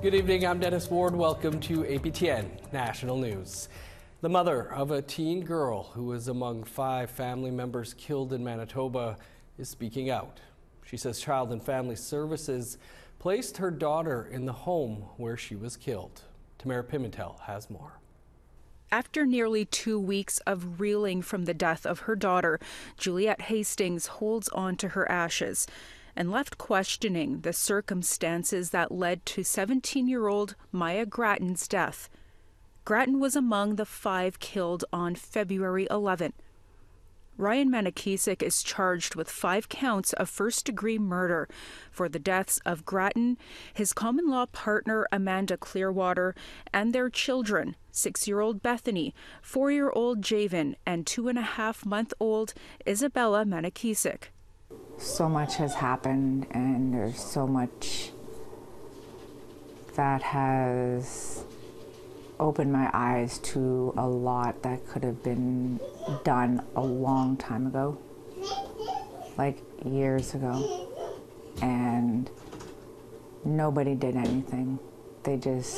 Good evening, I'm Dennis Ward. Welcome to APTN National News. The mother of a teen girl who was among 5 family members killed in Manitoba is speaking out. She says Child and Family Services placed her daughter in the home where she was killed. Tamara Pimentel has more. After nearly 2 weeks of reeling from the death of her daughter, Juliette Hastings holds on to her ashes and left questioning the circumstances that led to 17-year-old Maya Gratton's death. Gratton was among the 5 killed on February 11. Ryan Manakisik is charged with 5 counts of first-degree murder for the deaths of Gratton, his common-law partner Amanda Clearwater, and their children, 6-year-old Bethany, 4-year-old Javen, and 2.5-month-old Isabella Manakisik. So much has happened, and there's so much that has opened my eyes to a lot that could have been done a long time ago, like years ago, and nobody did anything. They just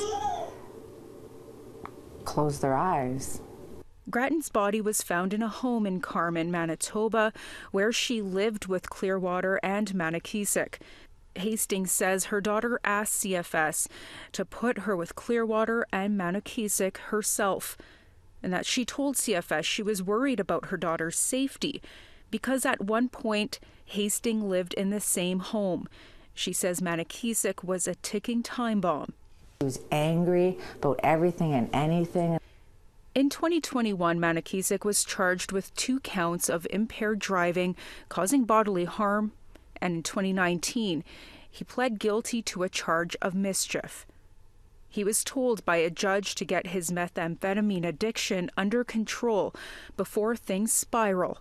closed their eyes. Gratton's body was found in a home in Carman, Manitoba, where she lived with Clearwater and Manakisik. Hastings says her daughter asked CFS to put her with Clearwater and Manakisik herself, and that she told CFS she was worried about her daughter's safety because at one point Hastings lived in the same home. She says Manakisik was a ticking time bomb. She was angry about everything and anything. In 2021, Manakisik was charged with 2 counts of impaired driving, causing bodily harm, and in 2019, he pled guilty to a charge of mischief. He was told by a judge to get his methamphetamine addiction under control before things spiral.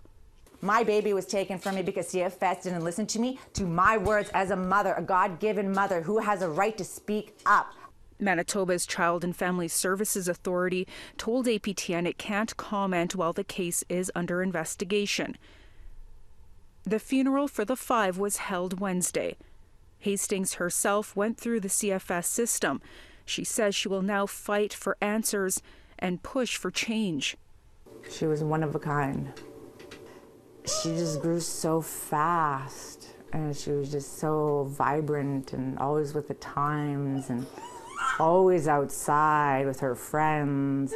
My baby was taken from me because CFS didn't listen to me, to my words as a mother, a God-given mother who has a right to speak up. Manitoba's Child and Family Services Authority told APTN it can't comment while the case is under investigation. The funeral for the 5 was held Wednesday. Hastings herself went through the CFS system. She says she will now fight for answers and push for change. She was one of a kind. She just grew so fast, and she was just so vibrant and always with the times and always outside with her friends.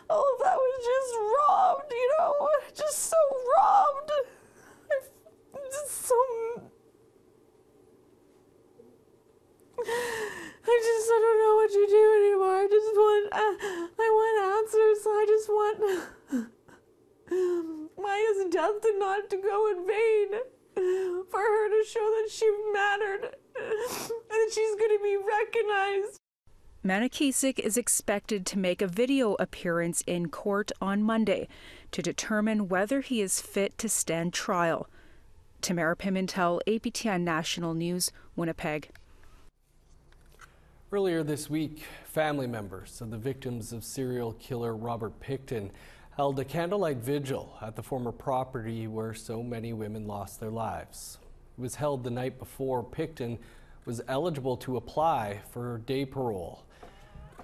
Oh, that was just robbed, you know, just so robbed. I don't know what to do anymore. I want answers. I just want Maya's death not to go in vain, for her to show that she mattered and that she's going to be recognized. Manakisik is expected to make a video appearance in court on Monday to determine whether he is fit to stand trial. Tamara Pimentel, APTN National News, Winnipeg. Earlier this week, family members of the victims of serial killer Robert Pickton held a candlelight vigil at the former property where so many women lost their lives. It was held the night before Pickton was eligible to apply for day parole.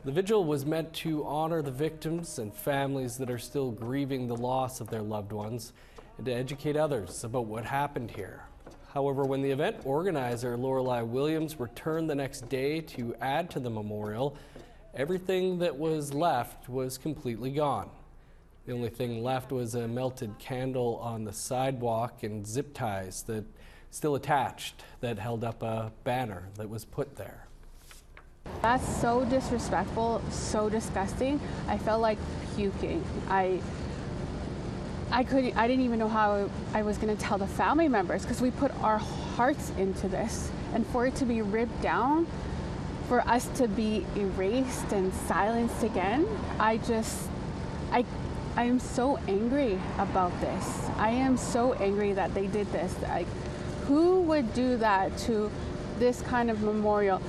The vigil was meant to honor the victims and families that are still grieving the loss of their loved ones and to educate others about what happened here. However, when the event organizer Lorelei Williams returned the next day to add to the memorial, everything that was left was completely gone. The only thing left was a melted candle on the sidewalk and zip ties that still attached that held up a banner that was put there. That's so disrespectful, so disgusting. I felt like puking. I didn't even know how I was going to tell the family members, because we put our hearts into this, and for it to be ripped down, for us to be erased and silenced again, I am so angry about this. I am so angry that they did this. Who would do that to this kind of memorial?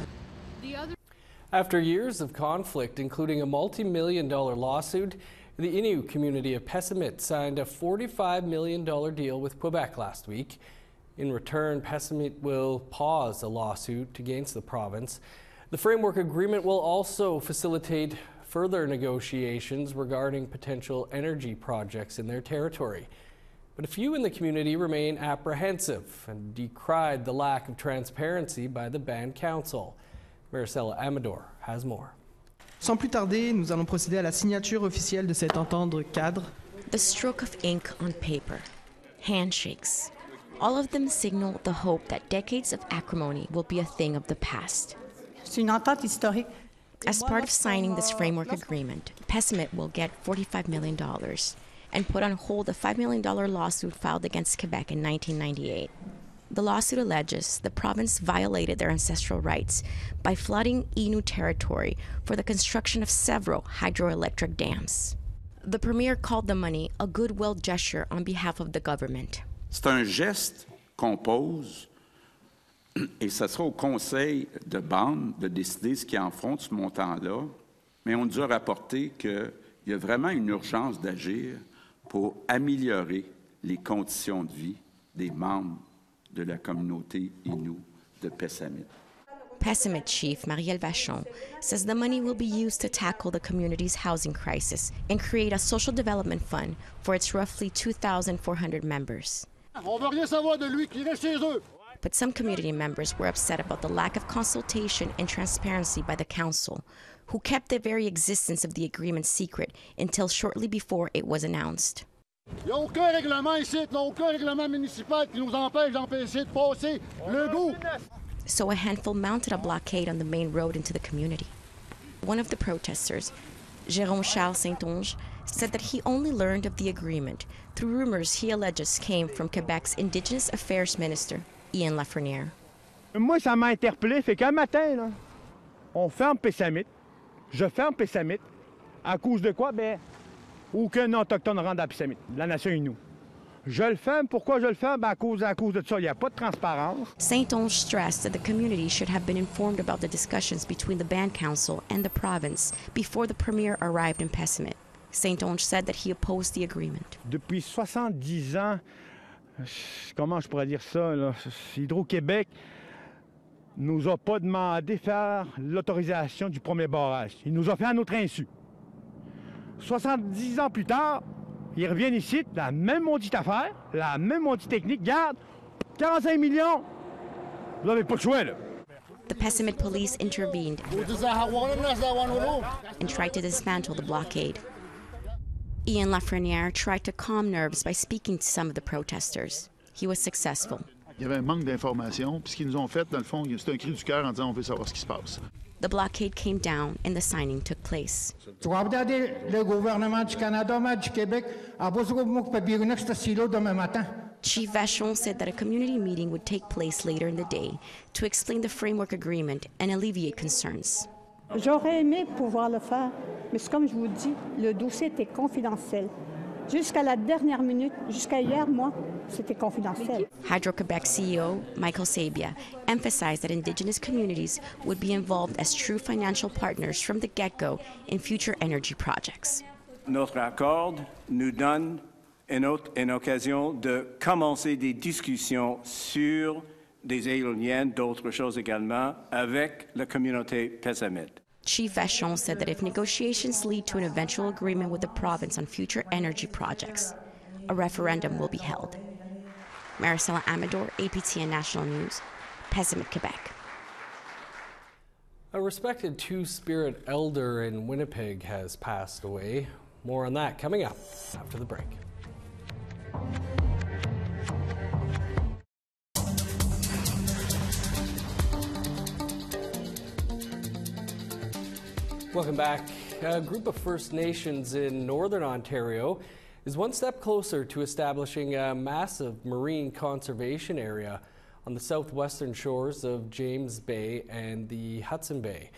After years of conflict, including a multi-million-dollar lawsuit, the Innu community of Pessamit signed a $45 million deal with Quebec last week. In return, Pessamit will pause a lawsuit against the province. The framework agreement will also facilitate further negotiations regarding potential energy projects in their territory. But a few in the community remain apprehensive and decried the lack of transparency by the band council. Maricela Amador has more. Sans plus tarder, nous allons procéder à la signature officielle de cet entente cadre. The stroke of ink on paper, handshakes, all of them signal the hope that decades of acrimony will be a thing of the past. C'est une entente historique. As part of signing this framework agreement, Pessamit will get $45 million and put on hold a $5 million lawsuit filed against Quebec in 1998. The lawsuit alleges the province violated their ancestral rights by flooding Innu territory for the construction of several hydroelectric dams. The premier called the money a goodwill gesture on behalf of the government. C'est un geste qu'on pose et ce sera au conseil de bande de décider ce qu'ils en font de ce montant-là, mais on nous a rapporté qu'il y a vraiment une urgence d'agir pour améliorer les conditions de vie des membres de la communauté Innu de Pessamit. Pessamit Chief Marielle Vachon says the money will be used to tackle the community's housing crisis and create a social development fund for its roughly 2,400 members. On veut rien savoir de lui, qu'il reste chez eux. But some community members were upset about the lack of consultation and transparency by the council, who kept the very existence of the agreement secret until shortly before it was announced. Il n'y a aucun règlement ici, il n'y a aucun règlement municipal qui nous empêche d'empêcher de passer le goût. So a handful mounted a blockade on the main road into the community. One of the protesters, Jérôme Charles Saint-Onge, said that he only learned of the agreement through rumors he alleges came from Quebec's Indigenous Affairs Minister, Ian Lafrenière. Moi, ça m'a interpellé, fait qu'un matin, là, on ferme Pessamit, je ferme Pessamit, à cause de quoi? Ben, aucun autochtone rentre à Pessamit, la nation Innu. Je le ferme, pourquoi je le ferme? Ben, à cause de ça, il n'y a pas de transparence. Saint-Onge stressed that the community should have been informed about the discussions between the band council and the province before the premier arrived in Pessamit. Saint-Onge said that he opposed the agreement. Depuis 70 ans, comment je pourrais dire ça, là? Hydro-Québec nous a pas demandé de faire l'autorisation du premier barrage. Il nous a fait à notre insu. 70 ans plus tard, ils reviennent ici, la même maudite affaire, la même maudite technique. Garde, 45 millions, vous n'avez pas de choix, là. The Pessamit police intervened and tried to dismantle the blockade. Ian Lafrenière tried to calm nerves by speaking to some of the protesters. He was successful. Il y avait un manque d'informations, puis ce qu'ils nous ont fait, dans le fond, c'est un cri du cœur en disant on veut savoir ce qui se passe. The blockade came down and the signing took place. Le gouvernement du Canada, du Québec, a besoin de ce silo demain matin. Chief Vachon said that a community meeting would take place later in the day to explain the framework agreement and alleviate concerns. J'aurais aimé pouvoir le faire, mais comme je vous dis, le dossier était confidentiel. Jusqu'à la dernière minute, jusqu'à hier, moi, c'était confidentiel. Hydro-Quebec CEO Michael Sabia emphasized that Indigenous communities would be involved as true financial partners from the get-go in future energy projects. Notre accord nous donne une occasion de commencer des discussions sur des éoliennes, d'autres choses également, avec la communauté Pessamit. Chief Vachon said that if negotiations lead to an eventual agreement with the province on future energy projects, a referendum will be held. Maricela Amador, APTN National News, Pessamit, Quebec. A respected Two-Spirit elder in Winnipeg has passed away. More on that coming up after the break. Welcome back. A group of First Nations in Northern Ontario is one step closer to establishing a massive marine conservation area on the southwestern shores of James Bay and the Hudson Bay.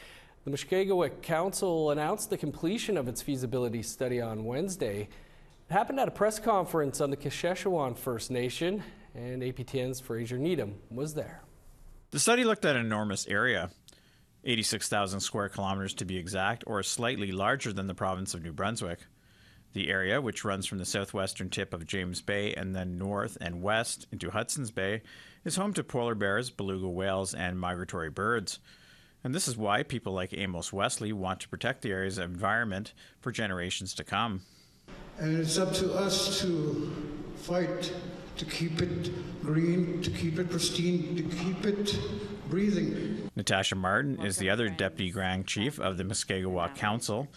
The Mushkegowuk Council announced the completion of its feasibility study on Wednesday. It happened at a press conference on the Kasheshawan First Nation, and APTN's Fraser Needham was there. The study looked at an enormous area, 86,000 square kilometers to be exact, or slightly larger than the province of New Brunswick. The area, which runs from the southwestern tip of James Bay and then north and west into Hudson's Bay, is home to polar bears, beluga whales, and migratory birds. And this is why people like Amos Wesley want to protect the area's environment for generations to come. And it's up to us to fight to keep it green, to keep it pristine, to keep it breathing. Natasha Martin is the other Deputy Grand Chief of the Muskegowak Council.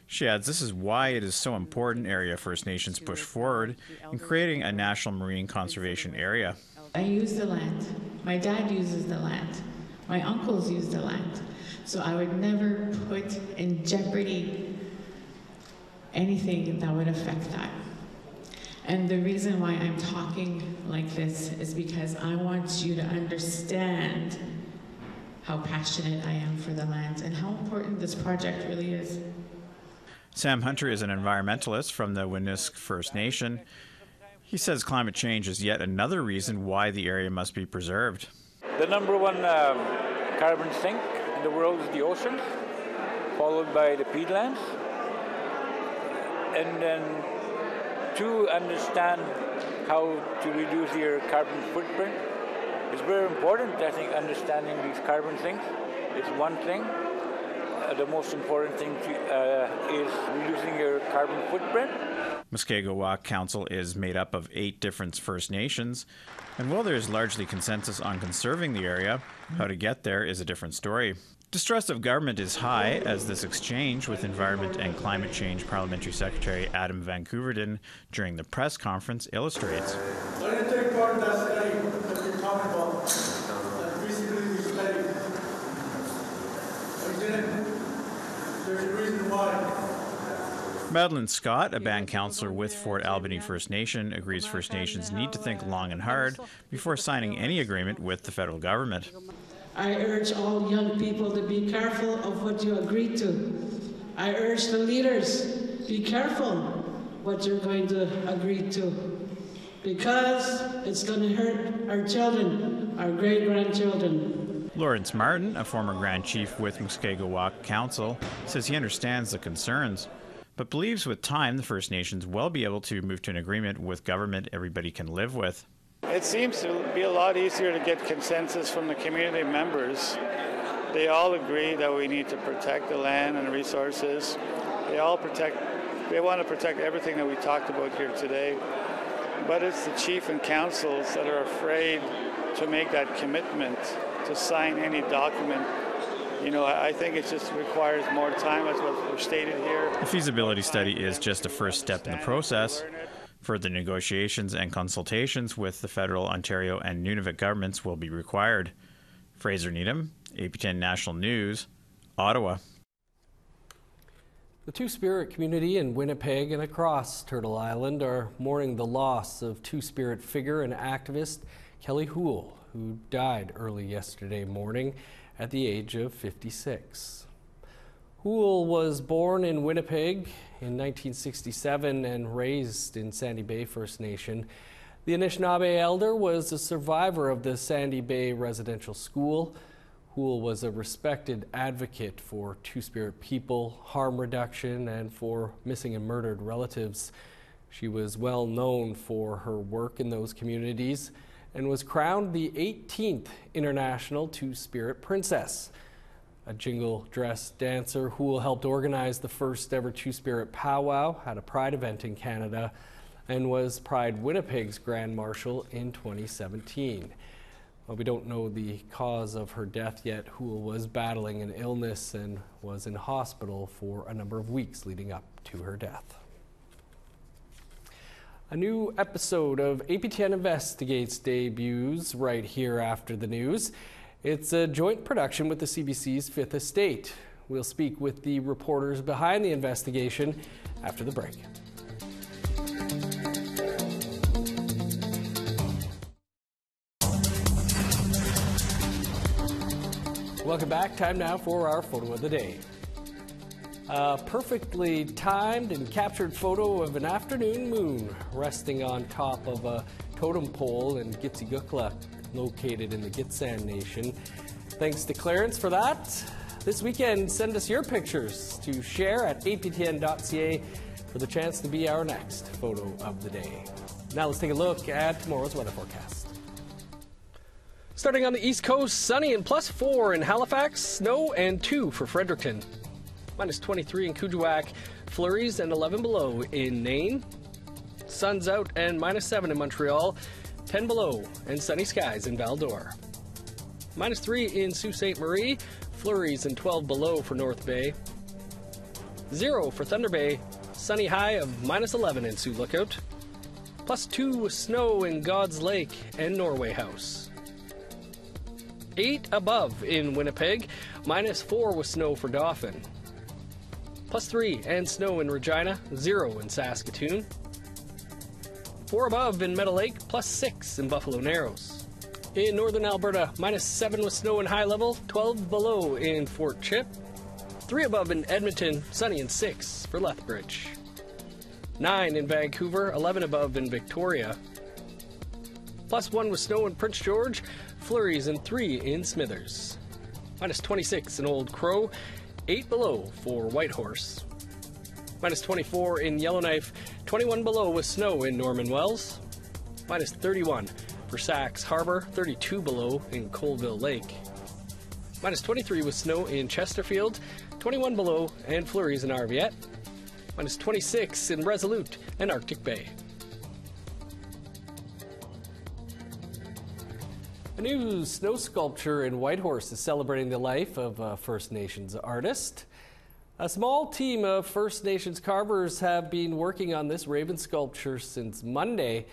She adds this is why it is so important area First Nations push forward in creating a national marine conservation area. I use the land. My dad uses the land. My uncles use the land. So I would never put in jeopardy anything that would affect that. And the reason why I'm talking like this is because I want you to understand how passionate I am for the land and how important this project really is. Sam Hunter is an environmentalist from the Winisk First Nation. He says climate change is yet another reason why the area must be preserved. The number one carbon sink in the world is the oceans, followed by the peatlands. And then to understand how to reduce your carbon footprint is very important. I think understanding these carbon sinks is one thing. The most important thing is reducing your carbon footprint. Muskegowak Council is made up of 8 different First Nations, and while there is largely consensus on conserving the area, how to get there is a different story. Distrust of government is high, as this exchange with Environment and Climate Change Parliamentary Secretary Adam Van Couverden during the press conference illustrates. I didn't take part in that study that you're talking about, that feasibility study. I didn't. There's a reason why. Madeline Scott, a band councillor with Fort Albany First Nation, agrees First Nations need to think long and hard before signing any agreement with the federal government. I urge all young people to be careful of what you agree to. I urge the leaders, be careful what you're going to agree to, because it's going to hurt our children, our great-grandchildren. Lawrence Martin, a former Grand Chief with Muskegowak Council, says he understands the concerns, but believes with time the First Nations will be able to move to an agreement with government everybody can live with. It seems to be a lot easier to get consensus from the community members. They all agree that we need to protect the land and resources. They want to protect everything that we talked about here today. But it's the chief and councils that are afraid to make that commitment, to sign any document. You know, I think it just requires more time, as what was stated here. The feasibility study is just a first step in the process. Further negotiations and consultations with the federal, Ontario, and Nunavut governments will be required. Fraser Needham, APTN National News, Ottawa. The Two-Spirit community in Winnipeg and across Turtle Island are mourning the loss of Two-Spirit figure and activist Kelly Houle, who died early yesterday morning at the age of 56. Houle was born in Winnipeg in 1967 and raised in Sandy Bay First Nation. The Anishinaabe elder was a survivor of the Sandy Bay Residential School. Houle was a respected advocate for Two-Spirit people, harm reduction, and for missing and murdered relatives. She was well known for her work in those communities and was crowned the 18th International Two-Spirit Princess. A jingle-dressed dancer, Houle helped organize the first ever Two-Spirit powwow at a Pride event in Canada and was Pride Winnipeg's Grand Marshal in 2017. While we don't know the cause of her death yet, Houle was battling an illness and was in hospital for a number of weeks leading up to her death. A new episode of APTN Investigates debuts right here after the news. It's a joint production with the CBC's Fifth Estate. We'll speak with the reporters behind the investigation after the break. Welcome back. Time now for our photo of the day. A perfectly timed and captured photo of an afternoon moon resting on top of a totem pole in Gitsigukla, located in the Gitsan Nation. Thanks to Clarence for that. This weekend, send us your pictures to share at aptn.ca for the chance to be our next photo of the day. Now let's take a look at tomorrow's weather forecast. Starting on the East Coast, sunny and +4 in Halifax, snow and 2 for Fredericton. -23 in Kuujjuaq, flurries and 11 below in Nain. Sun's out and -7 in Montreal, 10 below and sunny skies in Val-d'Or. -3 in Sault Ste. Marie, flurries and 12 below for North Bay. 0 for Thunder Bay, sunny high of -11 in Sioux Lookout. +2 with snow in God's Lake and Norway House. 8 above in Winnipeg, -4 with snow for Dauphin. +3 and snow in Regina, 0 in Saskatoon. 4 above in Meadow Lake, +6 in Buffalo Narrows. In northern Alberta, -7 with snow and high level, 12 below in Fort Chip. 3 above in Edmonton, sunny and 6 for Lethbridge. 9 in Vancouver, 11 above in Victoria. +1 with snow in Prince George, flurries and 3 in Smithers. -26 in Old Crow, 8 below for Whitehorse. -24 in Yellowknife, 21 below with snow in Norman Wells. -31 for Sax Harbor, 32 below in Colville Lake. -23 with snow in Chesterfield, 21 below and flurries in Arviat. -26 in Resolute and Arctic Bay. A new snow sculpture in Whitehorse is celebrating the life of a First Nations artist. A small team of First Nations carvers have been working on this raven sculpture since Monday.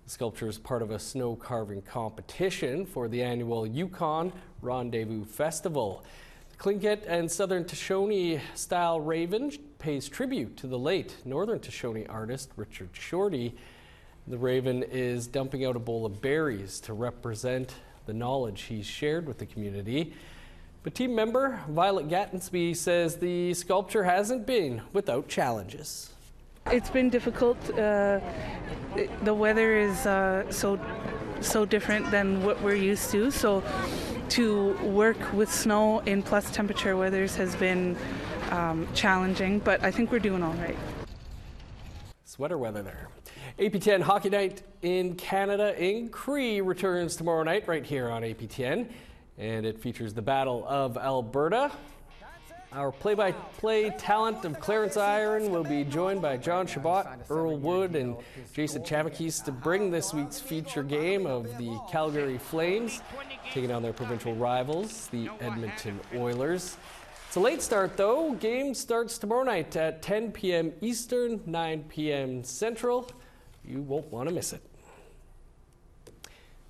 The sculpture is part of a snow carving competition for the annual Yukon Rendezvous Festival. The Tlingit and Southern Shoshone style raven pays tribute to the late Northern Shoshone artist Richard Shorty. The raven is dumping out a bowl of berries to represent the knowledge he's shared with the community. But team member Violet Gattensby says the sculpture hasn't been without challenges. It's been difficult. The weather is so different than what we're used to. So to work with snow in plus temperature weathers has been challenging, but I think we're doing all right. Sweater weather there. APTN Hockey Night in Canada in Cree returns tomorrow night right here on APTN, and it features the Battle of Alberta. Our play-by-play talent of Clarence Iron will be joined by John Chabot, Earl Wood, and Jason Chavakis to bring this week's feature game of the Calgary Flames, taking on their provincial rivals, the Edmonton Oilers. It's a late start, though. Game starts tomorrow night at 10 p.m. Eastern, 9 p.m. Central. You won't want to miss it.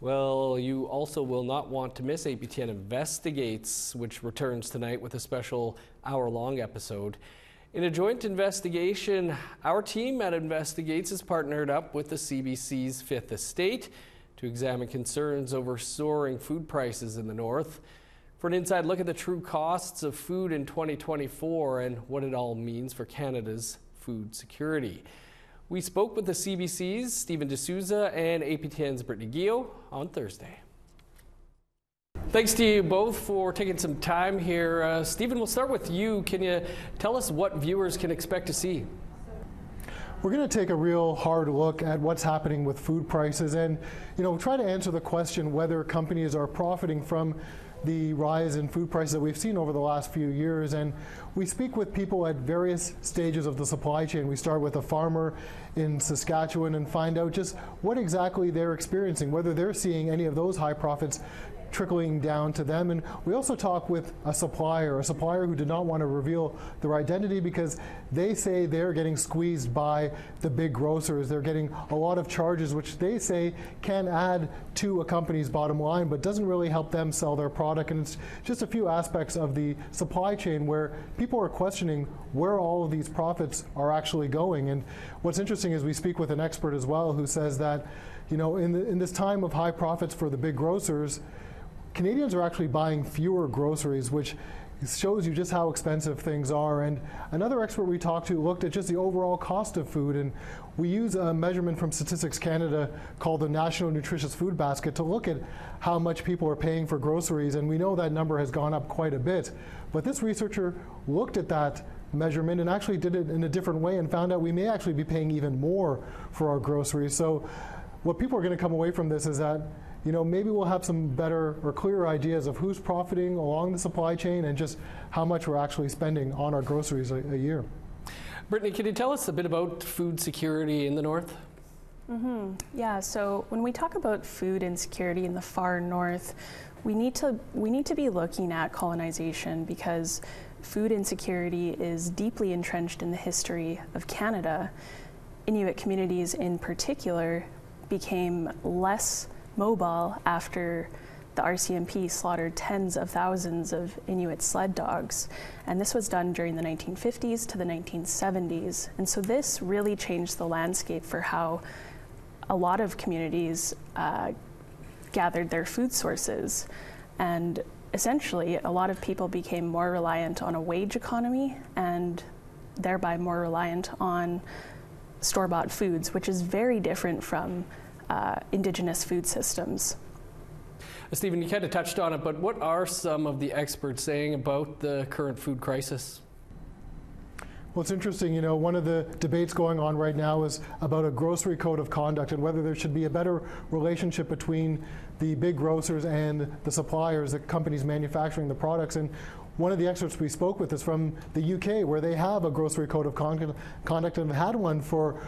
Well, you also will not want to miss APTN Investigates, which returns tonight with a special hour-long episode. In a joint investigation, our team at Investigates has partnered up with the CBC's Fifth Estate to examine concerns over soaring food prices in the north. For an inside look at the true costs of food in 2024 and what it all means for Canada's food security. We spoke with the CBC's Stephen D'Souza and APTN's Brittany Guillot on Thursday. Thanks to you both for taking some time here. Stephen, we'll start with you. Can you tell us what viewers can expect to see? We're going to take a real hard look at what's happening with food prices and, try to answer the question whether companies are profiting from the rise in food prices that we've seen over the last few years. And we speak with people at various stages of the supply chain. We start with a farmer in Saskatchewan and find out just what exactly they're experiencing, whether they're seeing any of those high profits trickling down to them. And we also talk with a supplier who did not want to reveal their identity because they say they're getting squeezed by the big grocers. They're getting a lot of charges, which they say can add to a company's bottom line, but doesn't really help them sell their product. And it's just a few aspects of the supply chain where people are questioning where all of these profits are actually going. And what's interesting is we speak with an expert as well who says that, in this time of high profits for the big grocers, Canadians are actually buying fewer groceries, which shows you just how expensive things are. And another expert we talked to looked at just the overall cost of food, and we use a measurement from Statistics Canada called the National Nutritious Food Basket to look at how much people are paying for groceries, and we know that number has gone up quite a bit. But this researcher looked at that measurement and actually did it in a different way and found out we may actually be paying even more for our groceries. So what people are going to come away from this is that maybe we'll have some better or clearer ideas of who's profiting along the supply chain and just how much we're actually spending on our groceries a year. Brittany, can you tell us a bit about food security in the north? Yeah, so when we talk about food insecurity in the far north, we need to be looking at colonization, because food insecurity is deeply entrenched in the history of Canada. Inuit communities in particular became less mobile after the RCMP slaughtered tens of thousands of Inuit sled dogs. And this was done during the 1950s to the 1970s. And so this really changed the landscape for how a lot of communities gathered their food sources. And essentially, a lot of people became more reliant on a wage economy and thereby more reliant on store-bought foods, which is very different from Indigenous food systems. Stephen, you kind of touched on it, but what are some of the experts saying about the current food crisis? Well, it's interesting, one of the debates going on right now is about a grocery code of conduct and whether there should be a better relationship between the big grocers and the suppliers, the companies manufacturing the products. And one of the experts we spoke with is from the UK, where they have a grocery code of conduct and have had one for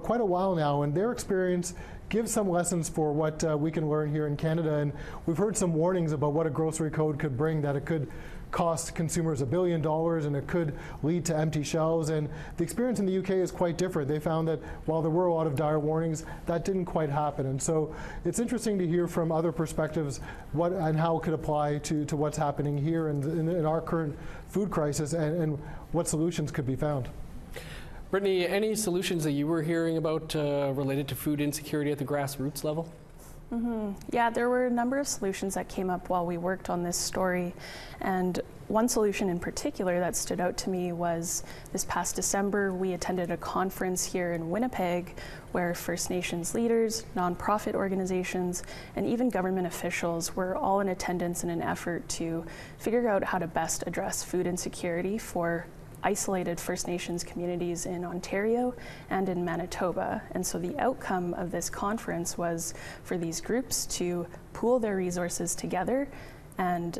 quite a while now. And their experience gives some lessons for what we can learn here in Canada. And we've heard some warnings about what a grocery code could bring, that it could cost consumers $1 billion and it could lead to empty shelves. And the experience in the UK is quite different. They found that while there were a lot of dire warnings, that didn't quite happen. And so it's interesting to hear from other perspectives what and how it could apply to what's happening here in our current food crisis and what solutions could be found. Brittany, any solutions that you were hearing about related to food insecurity at the grassroots level? Yeah, there were a number of solutions that came up while we worked on this story. And one solution in particular that stood out to me was this past December, we attended a conference here in Winnipeg where First Nations leaders, nonprofit organizations, and even government officials were all in attendance in an effort to figure out how to best address food insecurity for isolated First Nations communities in Ontario and in Manitoba. And so the outcome of this conference was for these groups to pool their resources together, and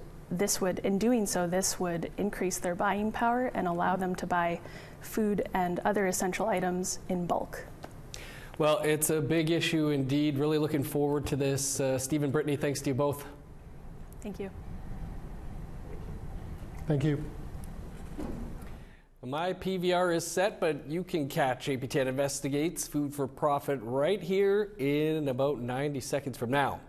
in doing so, this would increase their buying power and allow them to buy food and other essential items in bulk. Well, it's a big issue indeed. Really looking forward to this. Stephen, Brittany, thanks to you both. Thank you. Thank you. My PVR is set, but you can catch APTN Investigates Food for Profit right here in about 90 seconds from now.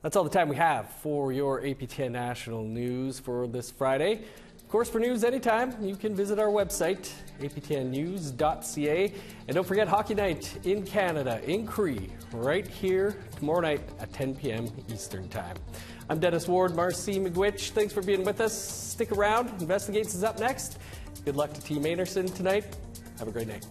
That's all the time we have for your APTN National News for this Friday. Of course, for news anytime, you can visit our website, aptnnews.ca. And don't forget Hockey Night in Canada, in Cree, right here tomorrow night at 10 p.m. Eastern Time. I'm Dennis Ward, Marcy McGwitch. Thanks for being with us. Stick around. Investigates is up next. Good luck to Team Anderson tonight. Have a great night.